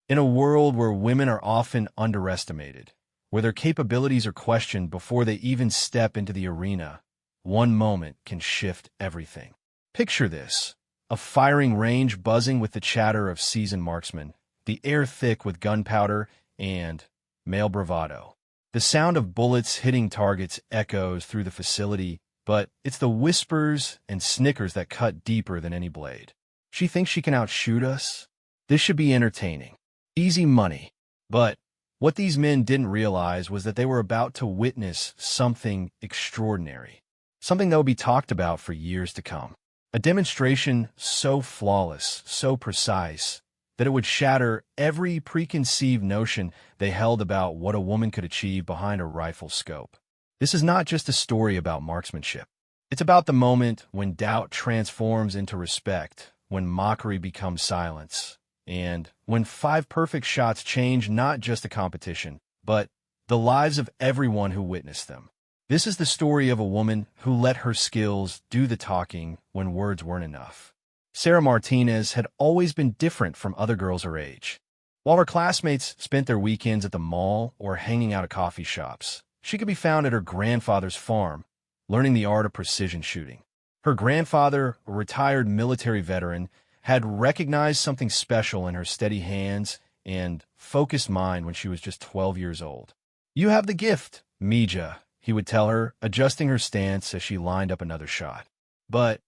In a world where women are often underestimated, where their capabilities are questioned before they even step into the arena, one moment can shift everything. Picture this: a firing range buzzing with the chatter of seasoned marksmen, the air thick with gunpowder and male bravado. The sound of bullets hitting targets echoes through the facility, but it's the whispers and snickers that cut deeper than any blade. She thinks she can outshoot us? This should be entertaining. Easy money. But what these men didn't realize was that they were about to witness something extraordinary, something that would be talked about for years to come. A demonstration so flawless, so precise, that it would shatter every preconceived notion they held about what a woman could achieve behind a rifle scope. This is not just a story about marksmanship. It's about the moment when doubt transforms into respect, when mockery becomes silence, and when 5 perfect shots change not just the competition, but the lives of everyone who witnessed them. This is the story of a woman who let her skills do the talking when words weren't enough. Sarah Martinez had always been different from other girls her age. While her classmates spent their weekends at the mall or hanging out at coffee shops, she could be found at her grandfather's farm, learning the art of precision shooting. Her grandfather, a retired military veteran, had recognized something special in her steady hands and focused mind when she was just 12 years old. "You have the gift, Mija," he would tell her, adjusting her stance as she lined up another shot. "But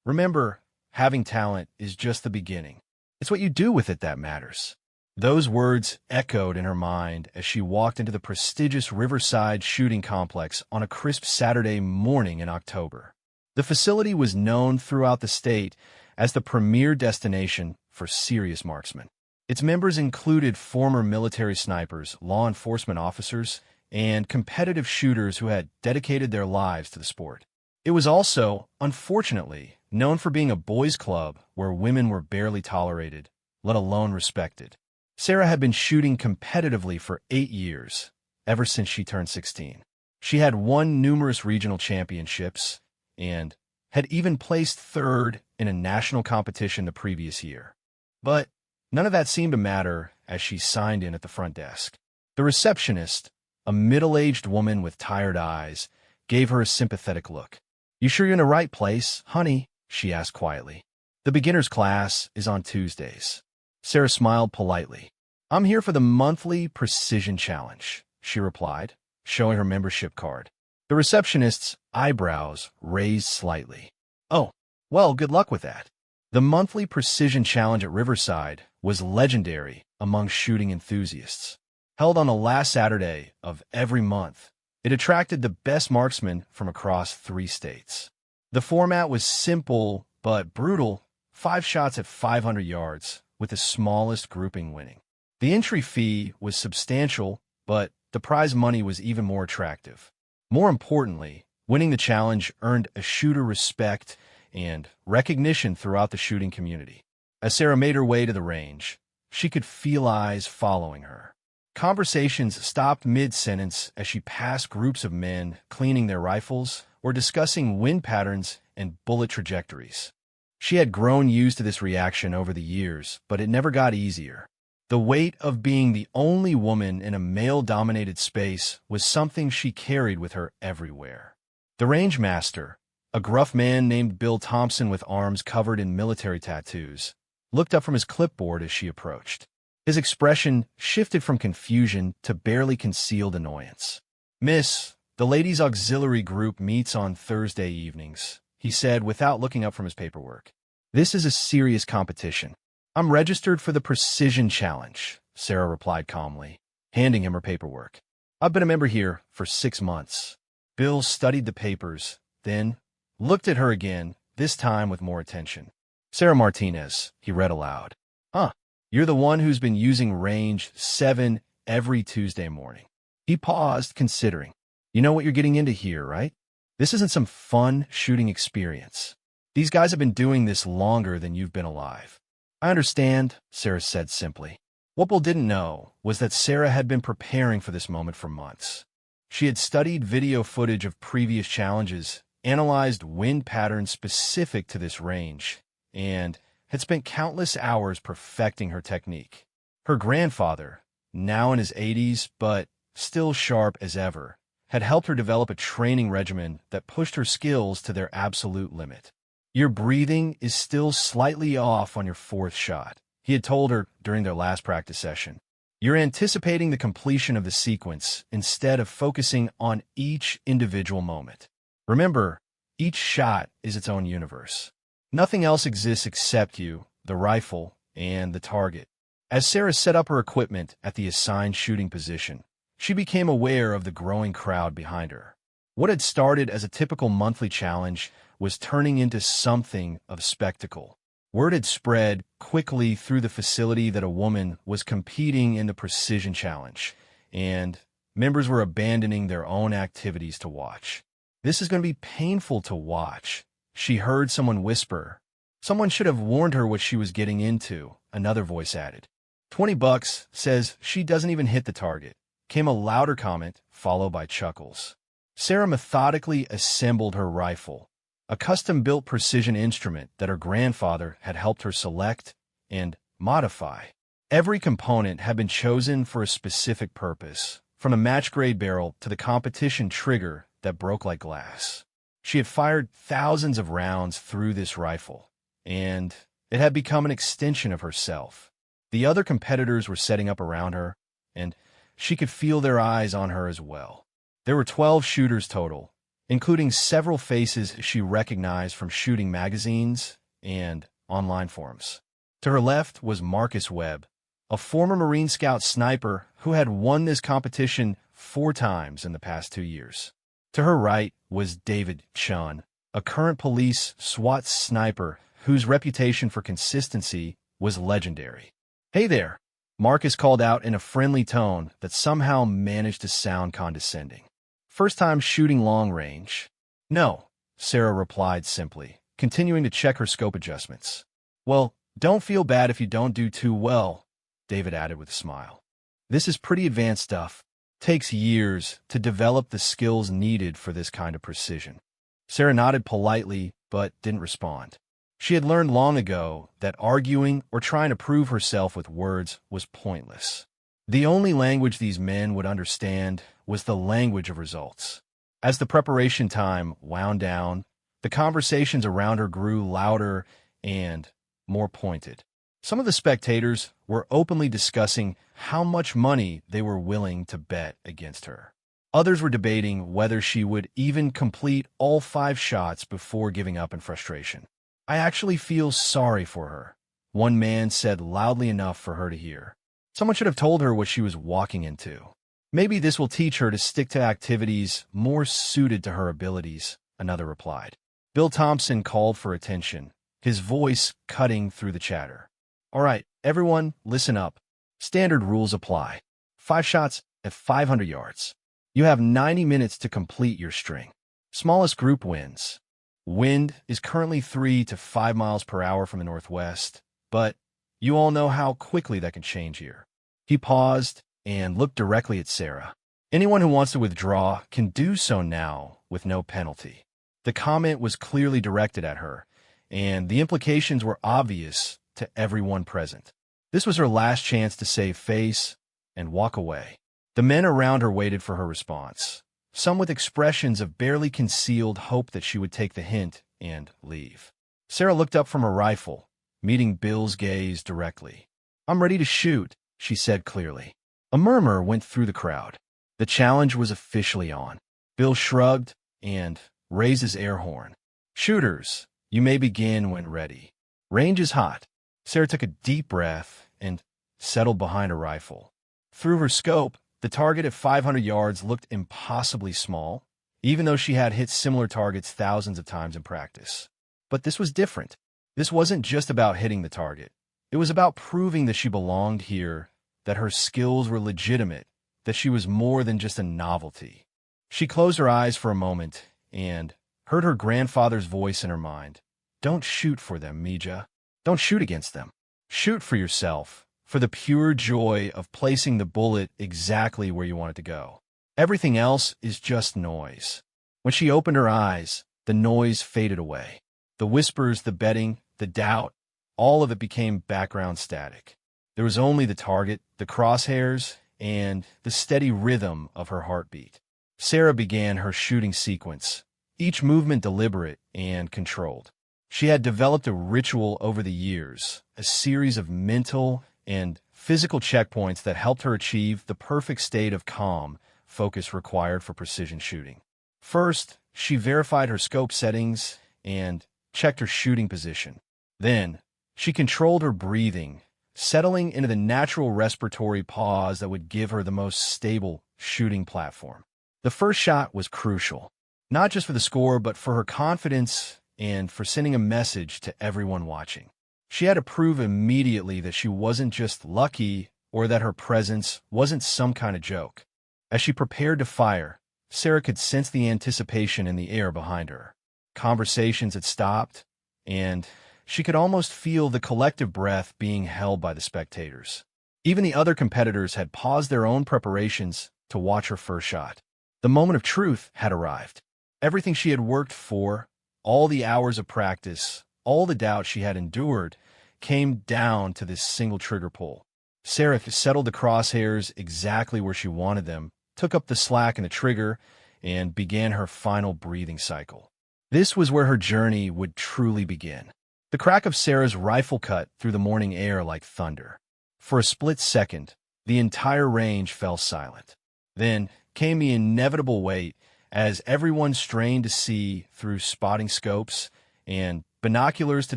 remember, having talent is just the beginning. It's what you do with it that matters." Those words echoed in her mind as she walked into the prestigious Riverside Shooting Complex on a crisp Saturday morning in October. The facility was known throughout the state as the premier destination for serious marksmen. Its members included former military snipers, law enforcement officers, and competitive shooters who had dedicated their lives to the sport. It was also, unfortunately, known for being a boys' club where women were barely tolerated, let alone respected. Sarah had been shooting competitively for 8 years, ever since she turned 16. She had won numerous regional championships and had even placed 3rd in a national competition the previous year. But none of that seemed to matter as she signed in at the front desk. The receptionist, a middle-aged woman with tired eyes, gave her a sympathetic look. "You sure you're in the right place, honey?" she asked quietly. "The beginner's class is on Tuesdays." Sarah smiled politely. "I'm here for the monthly precision challenge," she replied, showing her membership card. The receptionist's eyebrows raised slightly. "Oh, well, good luck with that." The monthly precision challenge at Riverside was legendary among shooting enthusiasts. Held on the last Saturday of every month, it attracted the best marksmen from across 3 states. The format was simple but brutal: 5 shots at 500 yards, with the smallest grouping winning. The entry fee was substantial, but the prize money was even more attractive. More importantly, winning the challenge earned a shooter respect and recognition throughout the shooting community. As Sarah made her way to the range, she could feel eyes following her. Conversations stopped mid-sentence as she passed groups of men cleaning their rifles or discussing wind patterns and bullet trajectories. She had grown used to this reaction over the years, but it never got easier. The weight of being the only woman in a male-dominated space was something she carried with her everywhere. The range master, a gruff man named Bill Thompson with arms covered in military tattoos, looked up from his clipboard as she approached. His expression shifted from confusion to barely concealed annoyance. "Miss, the ladies' auxiliary group meets on Thursday evenings," he said without looking up from his paperwork. "This is a serious competition." "I'm registered for the Precision Challenge," Sarah replied calmly, handing him her paperwork. "I've been a member here for 6 months." Bill studied the papers, then looked at her again, this time with more attention. "Sarah Martinez," he read aloud. "Huh, you're the one who's been using range 7 every Tuesday morning." He paused, considering. "You know what you're getting into here, right? This isn't some fun shooting experience. These guys have been doing this longer than you've been alive." "I understand," Sarah said simply. What Bill didn't know was that Sarah had been preparing for this moment for months. She had studied video footage of previous challenges, analyzed wind patterns specific to this range, and had spent countless hours perfecting her technique. Her grandfather, now in his 80s but still sharp as ever, had helped her develop a training regimen that pushed her skills to their absolute limit. "Your breathing is still slightly off on your fourth shot," he had told her during their last practice session. "You're anticipating the completion of the sequence instead of focusing on each individual moment. Remember, each shot is its own universe. Nothing else exists except you, the rifle, and the target." As Sarah set up her equipment at the assigned shooting position, she became aware of the growing crowd behind her. What had started as a typical monthly challenge was turning into something of spectacle. Word had spread quickly through the facility that a woman was competing in the precision challenge, and members were abandoning their own activities to watch. "This is going to be painful to watch," she heard someone whisper. "Someone should have warned her what she was getting into," another voice added. $20 says she doesn't even hit the target," came a louder comment, followed by chuckles. Sarah methodically assembled her rifle, a custom-built precision instrument that her grandfather had helped her select and modify. Every component had been chosen for a specific purpose, from the match-grade barrel to the competition trigger that broke like glass. She had fired thousands of rounds through this rifle, and it had become an extension of herself. The other competitors were setting up around her, and she could feel their eyes on her as well. There were 12 shooters total, including several faces she recognized from shooting magazines and online forums. To her left was Marcus Webb, a former Marine Scout sniper who had won this competition 4 times in the past 2 years. To her right was David Chun, a current police SWAT sniper whose reputation for consistency was legendary. "Hey there," Marcus called out in a friendly tone that somehow managed to sound condescending. "First time shooting long range?" "No," Sarah replied simply, continuing to check her scope adjustments. "Well, don't feel bad if you don't do too well," David added with a smile. "This is pretty advanced stuff. Takes years to develop the skills needed for this kind of precision." Sarah nodded politely, but didn't respond. She had learned long ago that arguing or trying to prove herself with words was pointless. The only language these men would understand was the language of results. As the preparation time wound down, the conversations around her grew louder and more pointed. Some of the spectators were openly discussing how much money they were willing to bet against her. Others were debating whether she would even complete all 5 shots before giving up in frustration. "I actually feel sorry for her," one man said loudly enough for her to hear. "Someone should have told her what she was walking into. Maybe this will teach her to stick to activities more suited to her abilities," another replied. Bill Thompson called for attention, his voice cutting through the chatter. "All right, everyone, listen up. Standard rules apply. 5 shots at 500 yards. You have 90 minutes to complete your string. Smallest group wins. Wind is currently 3 to 5 miles per hour from the northwest, but you all know how quickly that can change here." He paused and looked directly at Sarah. "Anyone who wants to withdraw can do so now with no penalty." The comment was clearly directed at her, and the implications were obvious to everyone present. This was her last chance to save face and walk away. The men around her waited for her response, some with expressions of barely concealed hope that she would take the hint and leave. Sarah looked up from her rifle, meeting Bill's gaze directly. "I'm ready to shoot," she said clearly. A murmur went through the crowd. The challenge was officially on. Bill shrugged and raised his air horn. "Shooters, you may begin when ready. Range is hot." Sarah took a deep breath and settled behind her rifle. Through her scope, the target at 500 yards looked impossibly small, even though she had hit similar targets thousands of times in practice. But this was different. This wasn't just about hitting the target. It was about proving that she belonged here, that her skills were legitimate, that she was more than just a novelty. She closed her eyes for a moment and heard her grandfather's voice in her mind. "Don't shoot for them, Mija. Don't shoot against them. Shoot for yourself, for the pure joy of placing the bullet exactly where you want it to go. Everything else is just noise." When she opened her eyes, the noise faded away. The whispers, the betting, the doubt, all of it became background static. There was only the target, the crosshairs, and the steady rhythm of her heartbeat. Sarah began her shooting sequence, each movement deliberate and controlled. She had developed a ritual over the years, a series of mental and physical checkpoints that helped her achieve the perfect state of calm focus required for precision shooting. First, she verified her scope settings and checked her shooting position. Then, she controlled her breathing, settling into the natural respiratory pause that would give her the most stable shooting platform. The first shot was crucial, not just for the score, but for her confidence and for sending a message to everyone watching. She had to prove immediately that she wasn't just lucky or that her presence wasn't some kind of joke. As she prepared to fire, Sarah could sense the anticipation in the air behind her. Conversations had stopped, and she could almost feel the collective breath being held by the spectators. Even the other competitors had paused their own preparations to watch her first shot. The moment of truth had arrived. Everything she had worked for, all the hours of practice, all the doubt she had endured, came down to this single trigger pull. Sarah settled the crosshairs exactly where she wanted them, took up the slack in the trigger, and began her final breathing cycle. This was where her journey would truly begin. The crack of Sarah's rifle cut through the morning air like thunder. For a split second, the entire range fell silent. Then came the inevitable wait as everyone strained to see through spotting scopes and binoculars to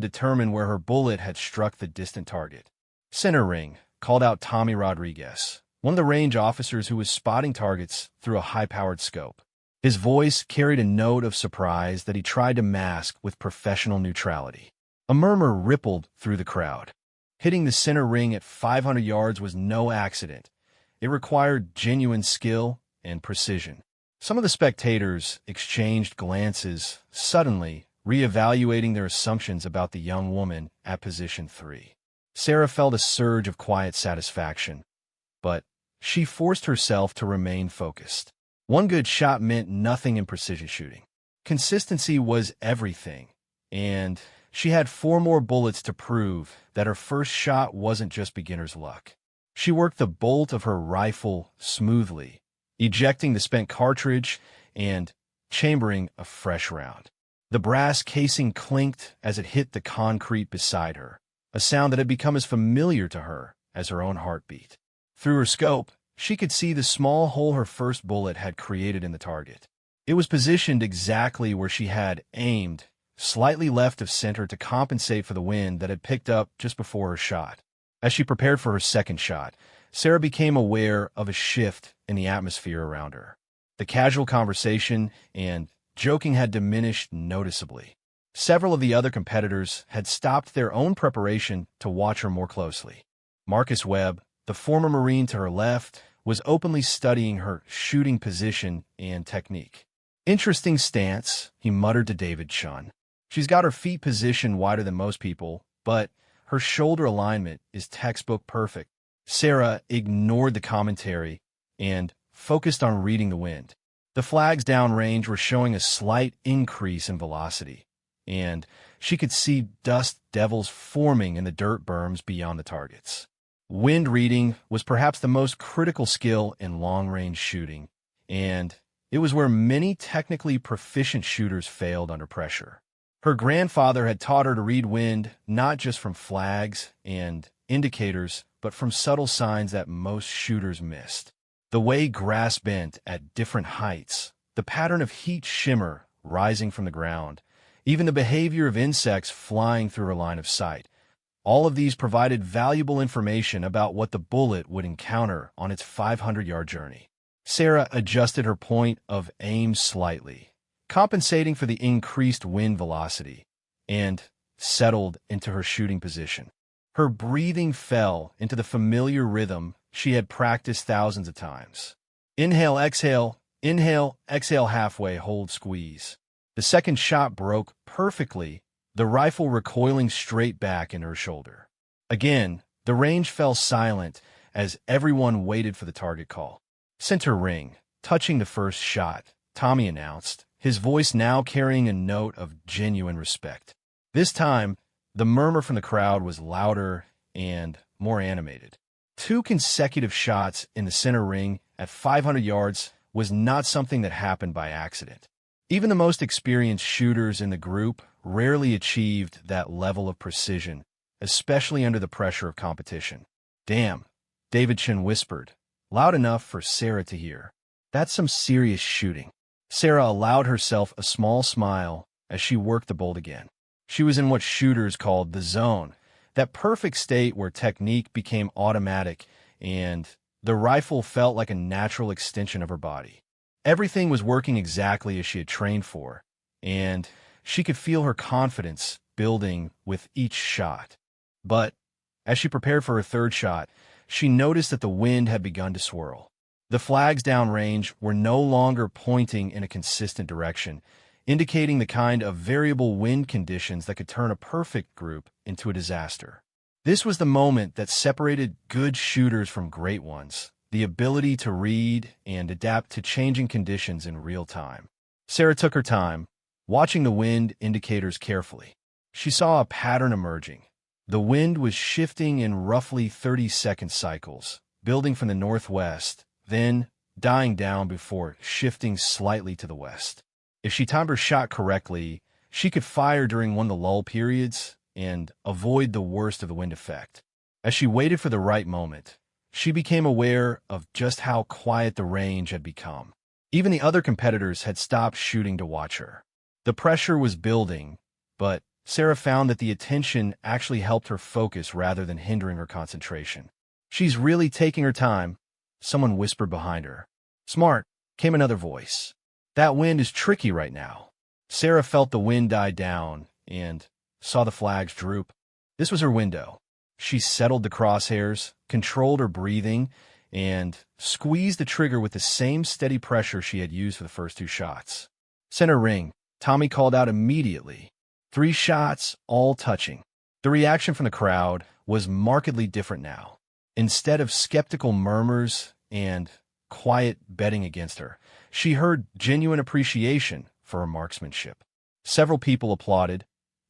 determine where her bullet had struck the distant target. "Center ring," called out Tommy Rodriguez, one of the range officers who was spotting targets through a high-powered scope. His voice carried a note of surprise that he tried to mask with professional neutrality. A murmur rippled through the crowd. Hitting the center ring at 500 yards was no accident. It required genuine skill and precision. Some of the spectators exchanged glances, suddenly reevaluating their assumptions about the young woman at position 3. Sarah felt a surge of quiet satisfaction, but she forced herself to remain focused. One good shot meant nothing in precision shooting. Consistency was everything, and she had 4 more bullets to prove that her first shot wasn't just beginner's luck. She worked the bolt of her rifle smoothly, ejecting the spent cartridge and chambering a fresh round. The brass casing clinked as it hit the concrete beside her, a sound that had become as familiar to her as her own heartbeat. Through her scope, she could see the small hole her first bullet had created in the target. It was positioned exactly where she had aimed, slightly left of center to compensate for the wind that had picked up just before her shot. As she prepared for her second shot, Sarah became aware of a shift in the atmosphere around her. The casual conversation and joking had diminished noticeably. Several of the other competitors had stopped their own preparation to watch her more closely. Marcus Webb, the former Marine to her left, was openly studying her shooting position and technique. "Interesting stance," he muttered to David Chun. "She's got her feet positioned wider than most people, but her shoulder alignment is textbook perfect." Sarah ignored the commentary and focused on reading the wind. The flags downrange were showing a slight increase in velocity, and she could see dust devils forming in the dirt berms beyond the targets. Wind reading was perhaps the most critical skill in long-range shooting, and it was where many technically proficient shooters failed under pressure. Her grandfather had taught her to read wind not just from flags and indicators, but from subtle signs that most shooters missed. The way grass bent at different heights, the pattern of heat shimmer rising from the ground, even the behavior of insects flying through her line of sight. All of these provided valuable information about what the bullet would encounter on its 500-yard journey. Sarah adjusted her point of aim slightly, compensating for the increased wind velocity, and settled into her shooting position. Her breathing fell into the familiar rhythm she had practiced thousands of times. Inhale, exhale, halfway, hold, squeeze. The second shot broke perfectly, the rifle recoiling straight back in her shoulder. Again, the range fell silent as everyone waited for the target call. "Center ring," touching the first shot, Tommy announced, his voice now carrying a note of genuine respect. This time, the murmur from the crowd was louder and more animated. 2 consecutive shots in the center ring at 500 yards was not something that happened by accident. Even the most experienced shooters in the group rarely achieved that level of precision, especially under the pressure of competition. "Damn," David Chin whispered, loud enough for Sarah to hear. "That's some serious shooting." Sarah allowed herself a small smile as she worked the bolt again. She was in what shooters called the zone, that perfect state where technique became automatic and the rifle felt like a natural extension of her body. Everything was working exactly as she had trained for, and she could feel her confidence building with each shot. But as she prepared for her third shot, she noticed that the wind had begun to swirl. The flags downrange were no longer pointing in a consistent direction, indicating the kind of variable wind conditions that could turn a perfect group into a disaster. This was the moment that separated good shooters from great ones, the ability to read and adapt to changing conditions in real time. Sarah took her time, watching the wind indicators carefully. She saw a pattern emerging. The wind was shifting in roughly 30-second cycles, building from the northwest, then dying down before shifting slightly to the west. If she timed her shot correctly, she could fire during one of the lull periods and avoid the worst of the wind effect. As she waited for the right moment, she became aware of just how quiet the range had become. Even the other competitors had stopped shooting to watch her. The pressure was building, but Sarah found that the attention actually helped her focus rather than hindering her concentration. "She's really taking her time," someone whispered behind her. "Smart," came another voice. "That wind is tricky right now." Sarah felt the wind die down and saw the flags droop. This was her window. She settled the crosshairs, controlled her breathing, and squeezed the trigger with the same steady pressure she had used for the first 2 shots. "Center ring," Tommy called out immediately. 3 shots, all touching. The reaction from the crowd was markedly different now. Instead of skeptical murmurs and quiet betting against her, she heard genuine appreciation for her marksmanship. Several people applauded,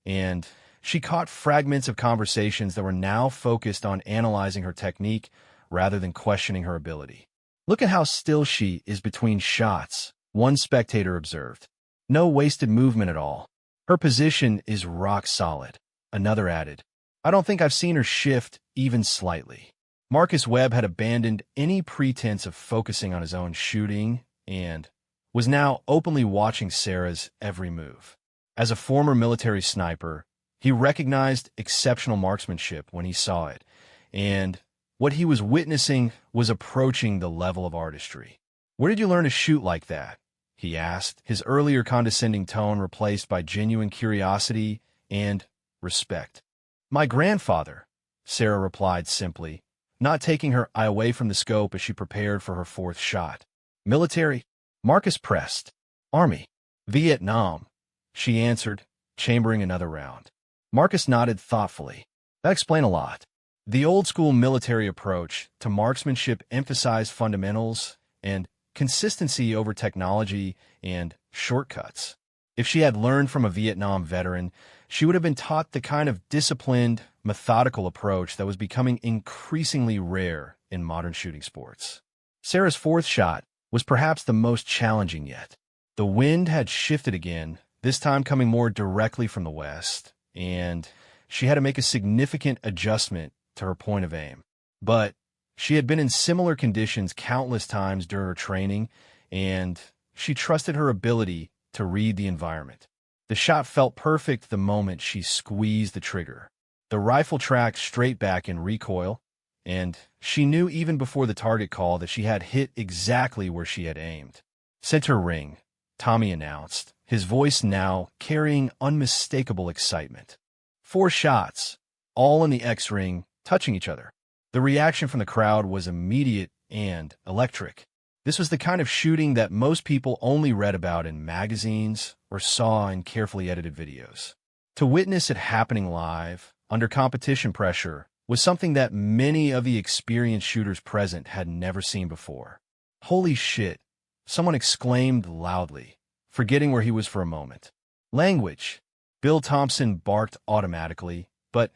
and she caught fragments of conversations that were now focused on analyzing her technique rather than questioning her ability. "Look at how still she is between shots," one spectator observed. "No wasted movement at all. Her position is rock solid," another added. "I don't think I've seen her shift even slightly." Marcus Webb had abandoned any pretense of focusing on his own shooting and was now openly watching Sarah's every move. As a former military sniper, he recognized exceptional marksmanship when he saw it, and what he was witnessing was approaching the level of artistry. "Where did you learn to shoot like that?" he asked, his earlier condescending tone replaced by genuine curiosity and respect. "My grandfather," Sarah replied simply, not taking her eye away from the scope as she prepared for her 4th shot. "Military?" Marcus pressed. "Army." "Vietnam," she answered, chambering another round. Marcus nodded thoughtfully. "That explained a lot." The old-school military approach to marksmanship emphasized fundamentals and consistency over technology and shortcuts. If she had learned from a Vietnam veteran, she would have been taught the kind of disciplined, methodical approach that was becoming increasingly rare in modern shooting sports. Sarah's 4th shot was perhaps the most challenging yet. The wind had shifted again, this time coming more directly from the west, and she had to make a significant adjustment to her point of aim. But she had been in similar conditions countless times during her training, and she trusted her ability to read the environment. The shot felt perfect the moment she squeezed the trigger. The rifle tracked straight back in recoil, and she knew even before the target call that she had hit exactly where she had aimed. "Center ring," Tommy announced, his voice now carrying unmistakable excitement. 4 shots, all in the X-ring, touching each other. The reaction from the crowd was immediate and electric. This was the kind of shooting that most people only read about in magazines or saw in carefully edited videos. To witness it happening live, under competition pressure, was something that many of the experienced shooters present had never seen before. "Holy shit," someone exclaimed loudly, forgetting where he was for a moment. "Language," Bill Thompson barked automatically, but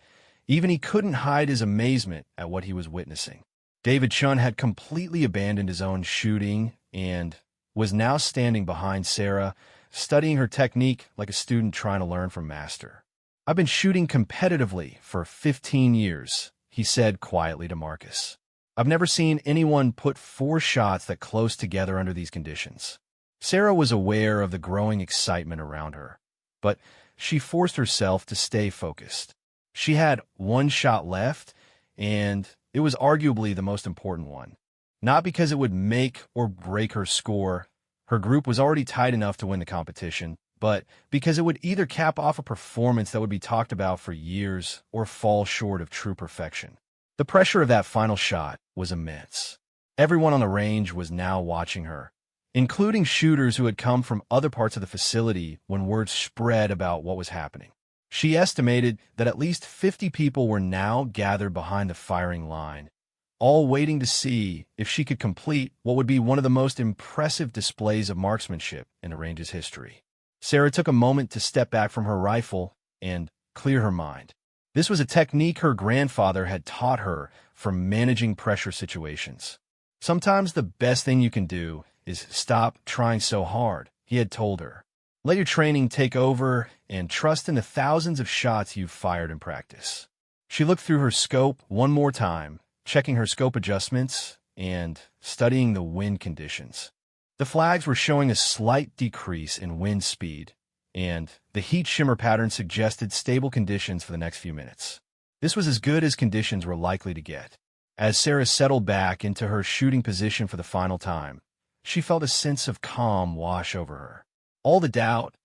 Even he couldn't hide his amazement at what he was witnessing. David Chun had completely abandoned his own shooting and was now standing behind Sarah, studying her technique like a student trying to learn from master. "I've been shooting competitively for 15 years, he said quietly to Marcus. "I've never seen anyone put 4 shots that close together under these conditions." Sarah was aware of the growing excitement around her, but she forced herself to stay focused. She had 1 shot left, and it was arguably the most important one. Not because it would make or break her score. Her group was already tight enough to win the competition, but because it would either cap off a performance that would be talked about for years or fall short of true perfection. The pressure of that final shot was immense. Everyone on the range was now watching her, including shooters who had come from other parts of the facility when word spread about what was happening. She estimated that at least 50 people were now gathered behind the firing line, all waiting to see if she could complete what would be one of the most impressive displays of marksmanship in the range's history. Sarah took a moment to step back from her rifle and clear her mind. This was a technique her grandfather had taught her for managing pressure situations. "Sometimes the best thing you can do is stop trying so hard," he had told her. "Let your training take over and trust in the thousands of shots you've fired in practice." She looked through her scope one more time, checking her scope adjustments and studying the wind conditions. The flags were showing a slight decrease in wind speed, and the heat shimmer pattern suggested stable conditions for the next few minutes. This was as good as conditions were likely to get. As Sarah settled back into her shooting position for the final time, she felt a sense of calm wash over her. All the doubt,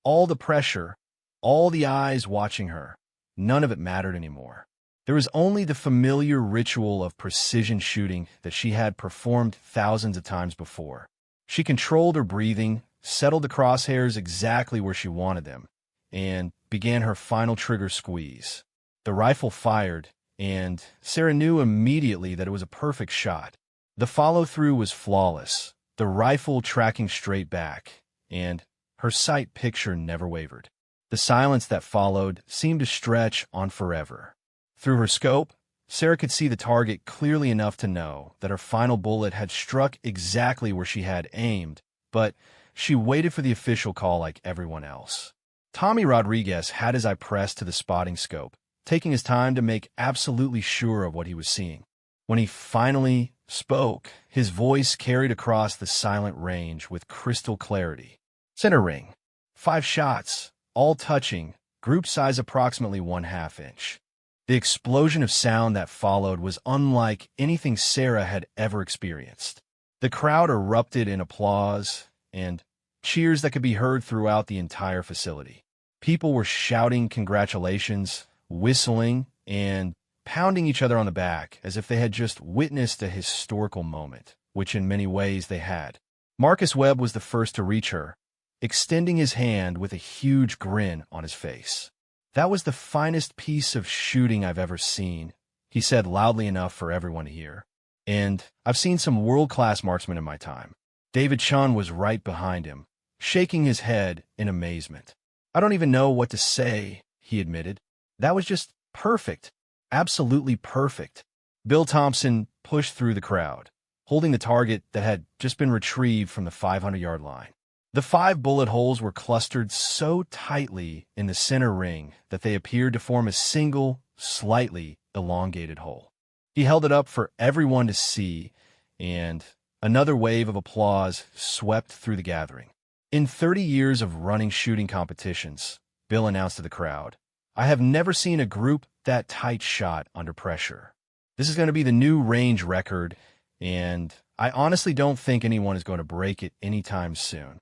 all the pressure, all the eyes watching her, none of it mattered anymore. There was only the familiar ritual of precision shooting that she had performed thousands of times before. She controlled her breathing, settled the crosshairs exactly where she wanted them, and began her final trigger squeeze. The rifle fired, and Sarah knew immediately that it was a perfect shot. The follow-through was flawless, the rifle tracking straight back, and her sight picture never wavered. The silence that followed seemed to stretch on forever. Through her scope, Sarah could see the target clearly enough to know that her final bullet had struck exactly where she had aimed, but she waited for the official call like everyone else. Tommy Rodriguez had his eye pressed to the spotting scope, taking his time to make absolutely sure of what he was seeing. When he finally spoke, his voice carried across the silent range with crystal clarity. "Center ring. 5 shots, all touching, group size approximately 1/2 inch. The explosion of sound that followed was unlike anything Sarah had ever experienced. The crowd erupted in applause and cheers that could be heard throughout the entire facility. People were shouting congratulations, whistling, and pounding each other on the back as if they had just witnessed a historical moment, which in many ways they had. Marcus Webb was the first to reach her, extending his hand with a huge grin on his face. "That was the finest piece of shooting I've ever seen," he said loudly enough for everyone to hear. "And I've seen some world-class marksmen in my time." David Chun was right behind him, shaking his head in amazement. "I don't even know what to say," he admitted. "That was just perfect. Absolutely perfect." Bill Thompson pushed through the crowd, holding the target that had just been retrieved from the 500-yard line. The 5 bullet holes were clustered so tightly in the center ring that they appeared to form a single, slightly elongated hole. He held it up for everyone to see, and another wave of applause swept through the gathering. "In 30 years of running shooting competitions," Bill announced to the crowd, "I have never seen a group that tight shot under pressure. This is going to be the new range record, and I honestly don't think anyone is going to break it anytime soon."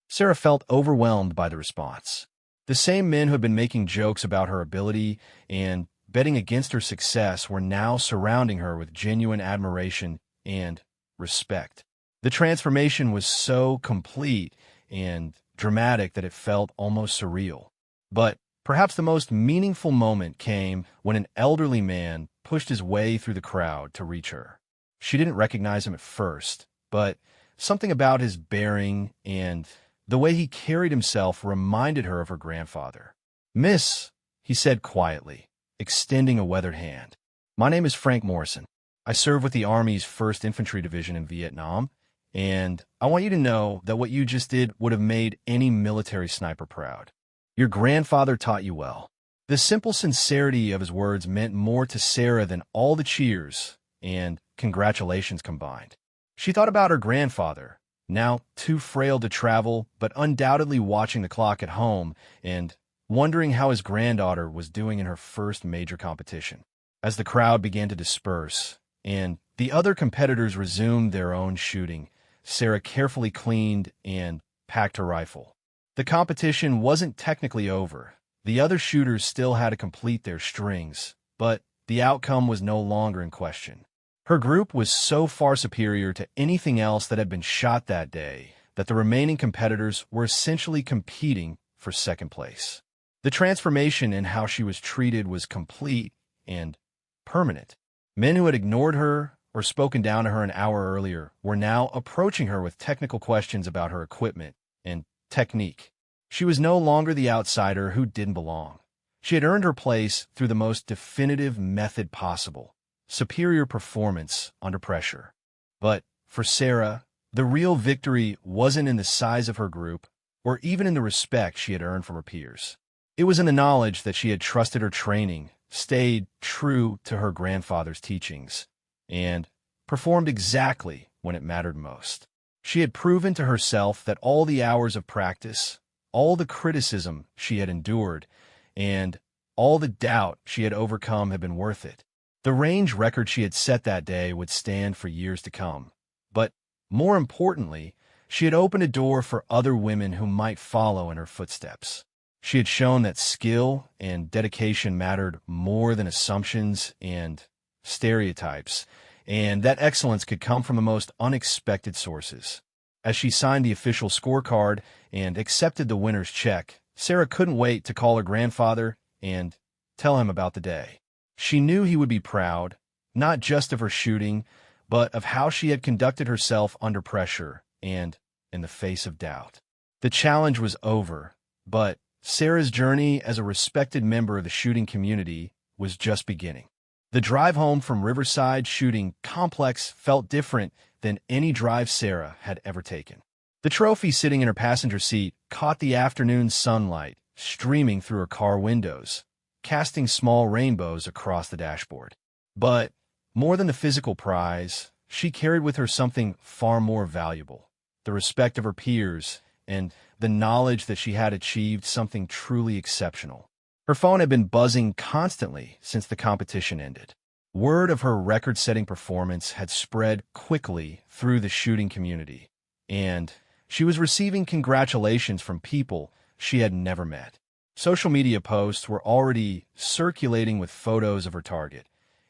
Sarah felt overwhelmed by the response. The same men who had been making jokes about her ability and betting against her success were now surrounding her with genuine admiration and respect. The transformation was so complete and dramatic that it felt almost surreal. But perhaps the most meaningful moment came when an elderly man pushed his way through the crowd to reach her. She didn't recognize him at first, but something about his bearing and the way he carried himself reminded her of her grandfather. "Miss," he said quietly, extending a weathered hand. "My name is Frank Morrison. I serve with the Army's 1st Infantry Division in Vietnam, and I want you to know that what you just did would have made any military sniper proud. Your grandfather taught you well." The simple sincerity of his words meant more to Sarah than all the cheers and congratulations combined. She thought about her grandfather, now too frail to travel, but undoubtedly watching the clock at home and wondering how his granddaughter was doing in her first major competition. As the crowd began to disperse and the other competitors resumed their own shooting, Sarah carefully cleaned and packed her rifle. The competition wasn't technically over. The other shooters still had to complete their strings, but the outcome was no longer in question. Her group was so far superior to anything else that had been shot that day that the remaining competitors were essentially competing for second place. The transformation in how she was treated was complete and permanent. Men who had ignored her or spoken down to her an hour earlier were now approaching her with technical questions about her equipment and technique. She was no longer the outsider who didn't belong. She had earned her place through the most definitive method possible: superior performance under pressure. But for Sarah, the real victory wasn't in the size of her group or even in the respect she had earned from her peers. It was in the knowledge that she had trusted her training, stayed true to her grandfather's teachings, and performed exactly when it mattered most. She had proven to herself that all the hours of practice, all the criticism she had endured, and all the doubt she had overcome had been worth it. The range record she had set that day would stand for years to come. But more importantly, she had opened a door for other women who might follow in her footsteps. She had shown that skill and dedication mattered more than assumptions and stereotypes, and that excellence could come from the most unexpected sources. As she signed the official scorecard and accepted the winner's check, Sarah couldn't wait to call her grandfather and tell him about the day. She knew he would be proud, not just of her shooting, but of how she had conducted herself under pressure and in the face of doubt. The challenge was over, but Sarah's journey as a respected member of the shooting community was just beginning. The drive home from Riverside Shooting Complex felt different than any drive Sarah had ever taken. The trophy sitting in her passenger seat caught the afternoon sunlight streaming through her car windows, casting small rainbows across the dashboard. But more than the physical prize, she carried with her something far more valuable: the respect of her peers and the knowledge that she had achieved something truly exceptional. Her phone had been buzzing constantly since the competition ended. Word of her record-setting performance had spread quickly through the shooting community, and she was receiving congratulations from people she had never met. Social media posts were already circulating with photos of her target,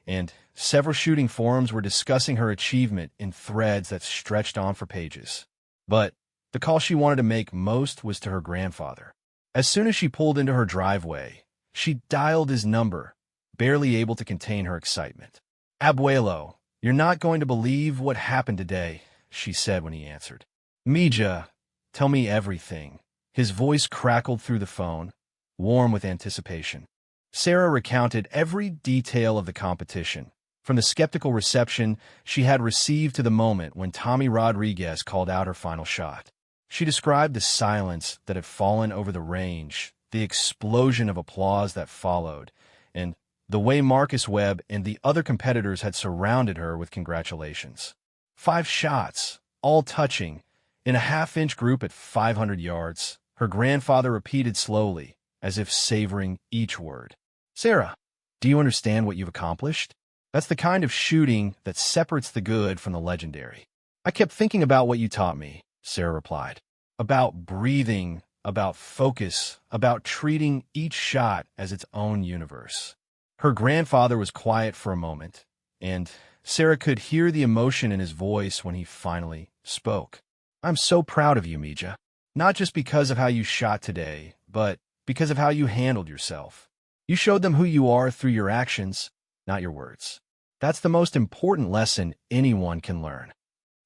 and several shooting forums were discussing her achievement in threads that stretched on for pages. But the call she wanted to make most was to her grandfather. As soon as she pulled into her driveway, she dialed his number, barely able to contain her excitement. "Abuelo, you're not going to believe what happened today," she said when he answered. "Mija, tell me everything." His voice crackled through the phone, warm with anticipation. Sarah recounted every detail of the competition, from the skeptical reception she had received to the moment when Tommy Rodriguez called out her final shot. She described the silence that had fallen over the range, the explosion of applause that followed, and the way Marcus Webb and the other competitors had surrounded her with congratulations. 5 shots, all touching, in a half-inch group at 500 yards, her grandfather repeated slowly, as if savoring each word. "Sarah, do you understand what you've accomplished? That's the kind of shooting that separates the good from the legendary." "I kept thinking about what you taught me," Sarah replied. "About breathing, about focus, about treating each shot as its own universe." Her grandfather was quiet for a moment, and Sarah could hear the emotion in his voice when he finally spoke. "I'm so proud of you, Mija. Not just because of how you shot today, but because of how you handled yourself. You showed them who you are through your actions, not your words. That's the most important lesson anyone can learn."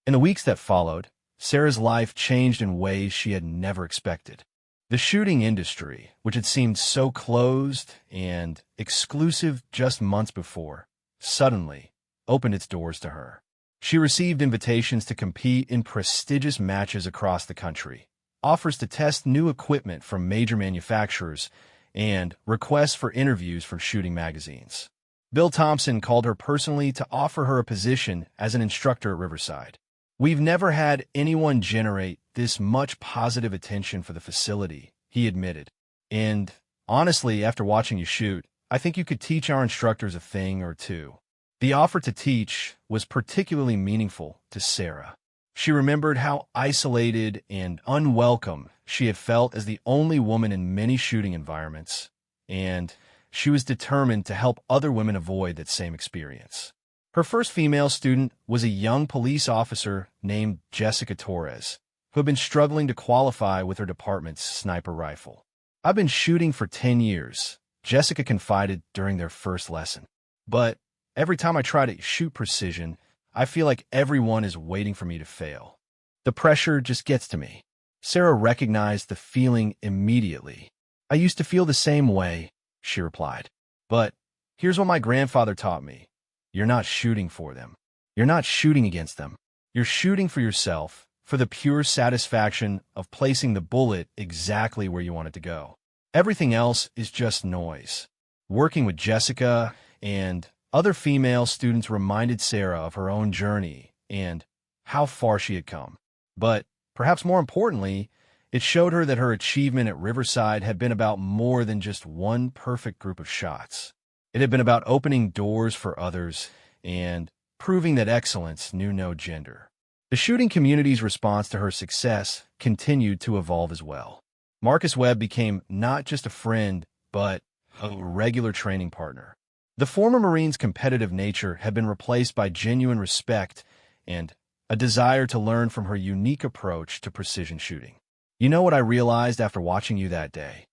In the weeks that followed, Sarah's life changed in ways she had never expected. The shooting industry, which had seemed so closed and exclusive just months before, suddenly opened its doors to her. She received invitations to compete in prestigious matches across the country, offers to test new equipment from major manufacturers, and requests for interviews from shooting magazines. Bill Thompson called her personally to offer her a position as an instructor at Riverside. "We've never had anyone generate this much positive attention for the facility," he admitted. "And honestly, after watching you shoot, I think you could teach our instructors a thing or two." The offer to teach was particularly meaningful to Sarah. She remembered how isolated and unwelcome she had felt as the only woman in many shooting environments, and she was determined to help other women avoid that same experience. Her first female student was a young police officer named Jessica Torres, who had been struggling to qualify with her department's sniper rifle. "I've been shooting for 10 years, Jessica confided during their first lesson. "But every time I try to shoot precision, I feel like everyone is waiting for me to fail. The pressure just gets to me." Sarah recognized the feeling immediately. "I used to feel the same way," she replied. "But here's what my grandfather taught me. You're not shooting for them. You're not shooting against them. You're shooting for yourself, for the pure satisfaction of placing the bullet exactly where you want it to go. Everything else is just noise." Working with Jessica and other female students reminded Sarah of her own journey and how far she had come. But perhaps more importantly, it showed her that her achievement at Riverside had been about more than just one perfect group of shots. It had been about opening doors for others and proving that excellence knew no gender. The shooting community's response to her success continued to evolve as well. Marcus Webb became not just a friend, but a regular training partner. The former Marine's competitive nature had been replaced by genuine respect and a desire to learn from her unique approach to precision shooting. "You know what I realized after watching you that day?"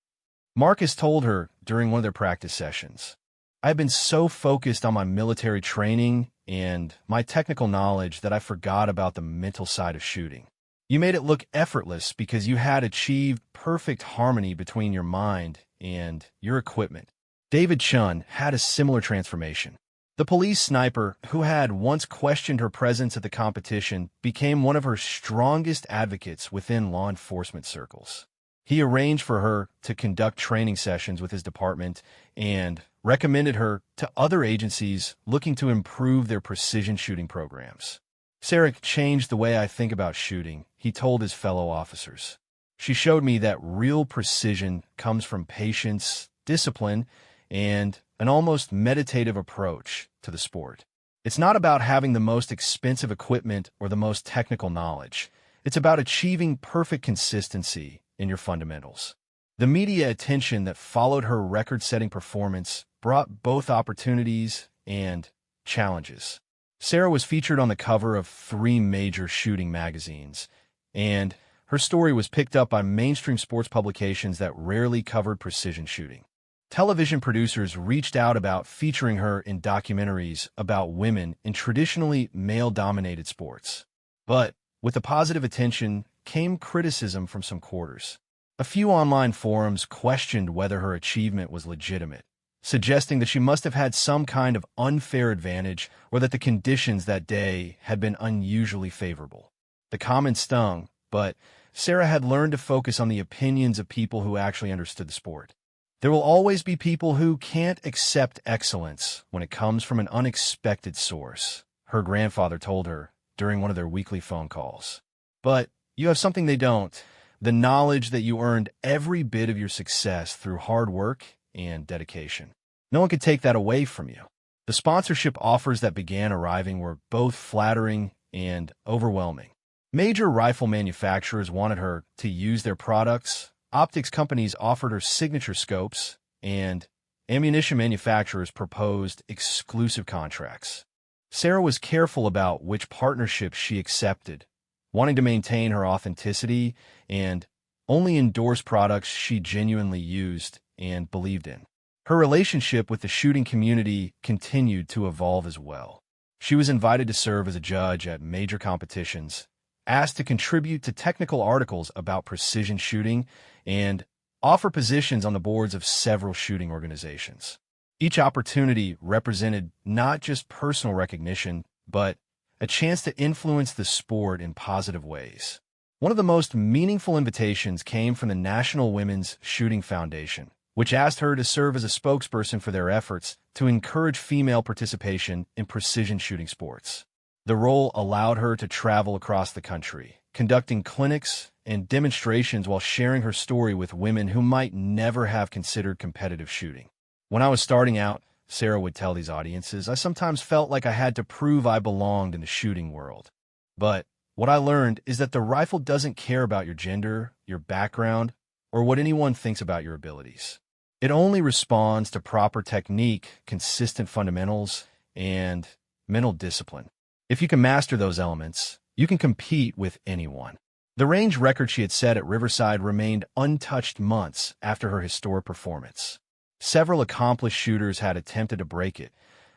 Marcus told her during one of their practice sessions. "I had been so focused on my military training and my technical knowledge that I forgot about the mental side of shooting. You made it look effortless because you had achieved perfect harmony between your mind and your equipment." David Chun had a similar transformation. The police sniper, who had once questioned her presence at the competition, became one of her strongest advocates within law enforcement circles. He arranged for her to conduct training sessions with his department and recommended her to other agencies looking to improve their precision shooting programs. "Sarah changed the way I think about shooting," he told his fellow officers. "She showed me that real precision comes from patience, discipline, and an almost meditative approach to the sport. It's not about having the most expensive equipment or the most technical knowledge. It's about achieving perfect consistency in your fundamentals." The media attention that followed her record-setting performance brought both opportunities and challenges. Sarah was featured on the cover of 3 major shooting magazines, and her story was picked up by mainstream sports publications that rarely covered precision shooting. Television producers reached out about featuring her in documentaries about women in traditionally male-dominated sports. But with the positive attention came criticism from some quarters. A few online forums questioned whether her achievement was legitimate, suggesting that she must have had some kind of unfair advantage or that the conditions that day had been unusually favorable. The comments stung, but Sarah had learned to focus on the opinions of people who actually understood the sport. There will always be people who can't accept excellence when it comes from an unexpected source, her grandfather told her during one of their weekly phone calls. But you have something they don't, the knowledge that you earned every bit of your success through hard work and dedication. No one could take that away from you. The sponsorship offers that began arriving were both flattering and overwhelming. Major rifle manufacturers wanted her to use their products. Optics companies offered her signature scopes, and ammunition manufacturers proposed exclusive contracts. Sarah was careful about which partnerships she accepted, wanting to maintain her authenticity and only endorse products she genuinely used and believed in. Her relationship with the shooting community continued to evolve as well. She was invited to serve as a judge at major competitions, asked to contribute to technical articles about precision shooting, and offer positions on the boards of several shooting organizations. Each opportunity represented not just personal recognition, but a chance to influence the sport in positive ways. One of the most meaningful invitations came from the National Women's Shooting Foundation, which asked her to serve as a spokesperson for their efforts to encourage female participation in precision shooting sports. The role allowed her to travel across the country, conducting clinics and demonstrations while sharing her story with women who might never have considered competitive shooting. When I was starting out, Sarah would tell these audiences, I sometimes felt like I had to prove I belonged in the shooting world. But what I learned is that the rifle doesn't care about your gender, your background, or what anyone thinks about your abilities. It only responds to proper technique, consistent fundamentals, and mental discipline. If you can master those elements, you can compete with anyone. The range record she had set at Riverside remained untouched months after her historic performance. Several accomplished shooters had attempted to break it,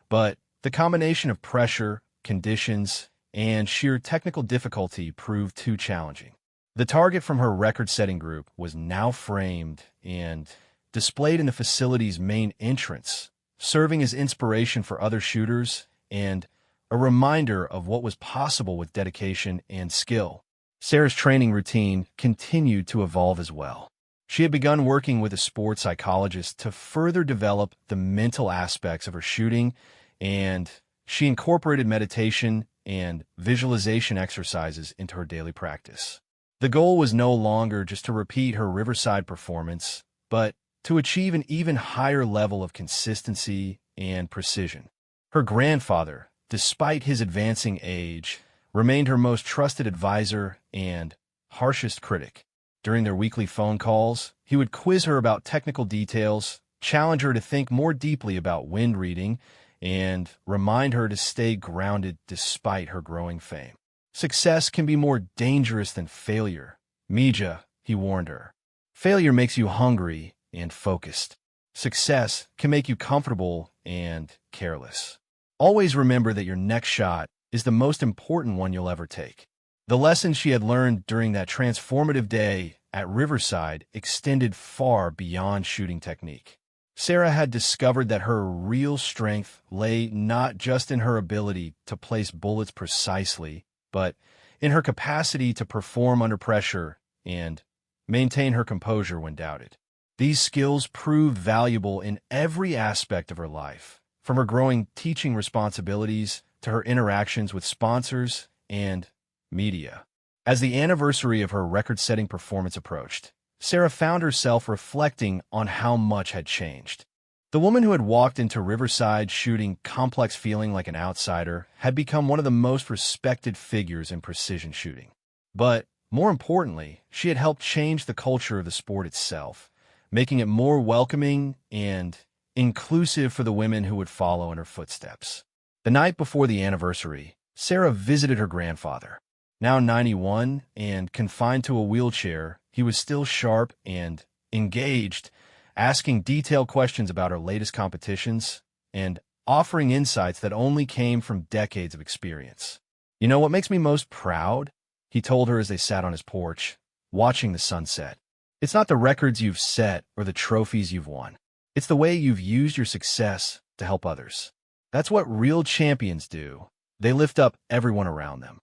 but the combination of pressure, conditions, and sheer technical difficulty proved too challenging. The target from her record-setting group was now framed and displayed in the facility's main entrance, serving as inspiration for other shooters and a reminder of what was possible with dedication and skill. Sarah's training routine continued to evolve as well. She had begun working with a sports psychologist to further develop the mental aspects of her shooting, and she incorporated meditation and visualization exercises into her daily practice. The goal was no longer just to repeat her Riverside performance, but to achieve an even higher level of consistency and precision. Her grandfather, despite his advancing age, remained her most trusted advisor and harshest critic. During their weekly phone calls, he would quiz her about technical details, challenge her to think more deeply about wind reading, and remind her to stay grounded despite her growing fame. Success can be more dangerous than failure, Mija, he warned her. Failure makes you hungry and focused. Success can make you comfortable and careless. Always remember that your next shot is the most important one you'll ever take. The lessons she had learned during that transformative day at Riverside extended far beyond shooting technique. Sarah had discovered that her real strength lay not just in her ability to place bullets precisely, but in her capacity to perform under pressure and maintain her composure when doubted. These skills proved valuable in every aspect of her life, from her growing teaching responsibilities to her interactions with sponsors and media. As the anniversary of her record-setting performance approached, Sarah found herself reflecting on how much had changed. The woman who had walked into Riverside shooting complex feeling like an outsider had become one of the most respected figures in precision shooting. But more importantly, she had helped change the culture of the sport itself, making it more welcoming and inclusive for the women who would follow in her footsteps. The night before the anniversary, Sarah visited her grandfather. Now 91 and confined to a wheelchair, he was still sharp and engaged, asking detailed questions about her latest competitions and offering insights that only came from decades of experience. You know what makes me most proud? He told her as they sat on his porch, watching the sunset. It's not the records you've set or the trophies you've won. It's the way you've used your success to help others. That's what real champions do. They lift up everyone around them.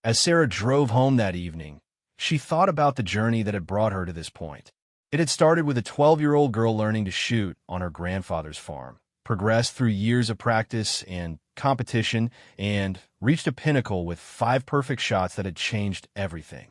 As Sarah drove home that evening, she thought about the journey that had brought her to this point. It had started with a 12-year-old girl learning to shoot on her grandfather's farm, progressed through years of practice and competition, and reached a pinnacle with 5 perfect shots that had changed everything.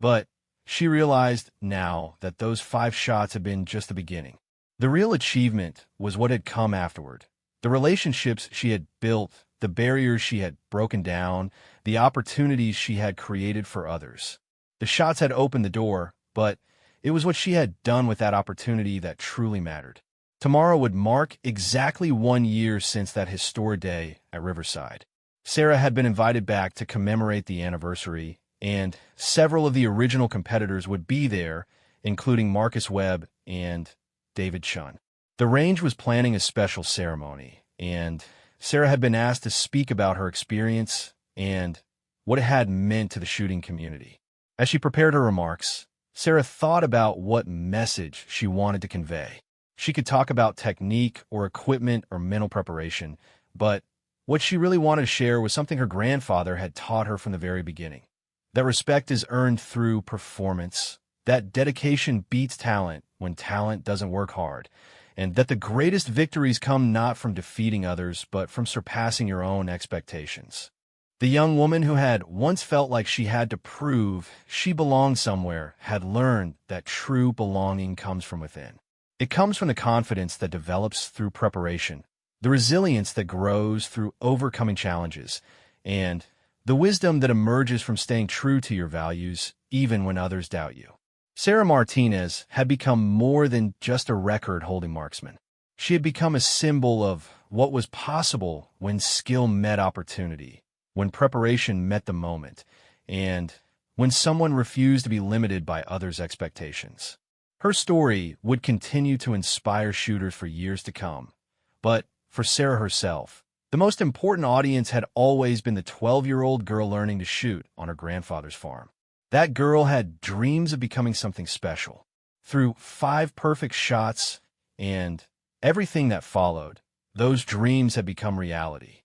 But she realized now that those 5 shots had been just the beginning. The real achievement was what had come afterward. The relationships she had built, the barriers she had broken down, the opportunities she had created for others. The shots had opened the door, but it was what she had done with that opportunity that truly mattered. Tomorrow would mark exactly 1 year since that historic day at Riverside. Sarah had been invited back to commemorate the anniversary, and several of the original competitors would be there, including Marcus Webb and David Chun. The range was planning a special ceremony, and Sarah had been asked to speak about her experience and what it had meant to the shooting community. As she prepared her remarks, Sarah thought about what message she wanted to convey. She could talk about technique or equipment or mental preparation, but what she really wanted to share was something her grandfather had taught her from the very beginning. That respect is earned through performance, that dedication beats talent when talent doesn't work hard, and that the greatest victories come not from defeating others, but from surpassing your own expectations. The young woman who had once felt like she had to prove she belonged somewhere had learned that true belonging comes from within. It comes from the confidence that develops through preparation, the resilience that grows through overcoming challenges, and the wisdom that emerges from staying true to your values even when others doubt you. Sarah Martinez had become more than just a record-holding marksman. She had become a symbol of what was possible when skill met opportunity, when preparation met the moment, and when someone refused to be limited by others' expectations. Her story would continue to inspire shooters for years to come, but for Sarah herself, the most important audience had always been the 12-year-old girl learning to shoot on her grandfather's farm. That girl had dreams of becoming something special. Through 5 perfect shots and everything that followed, those dreams had become reality.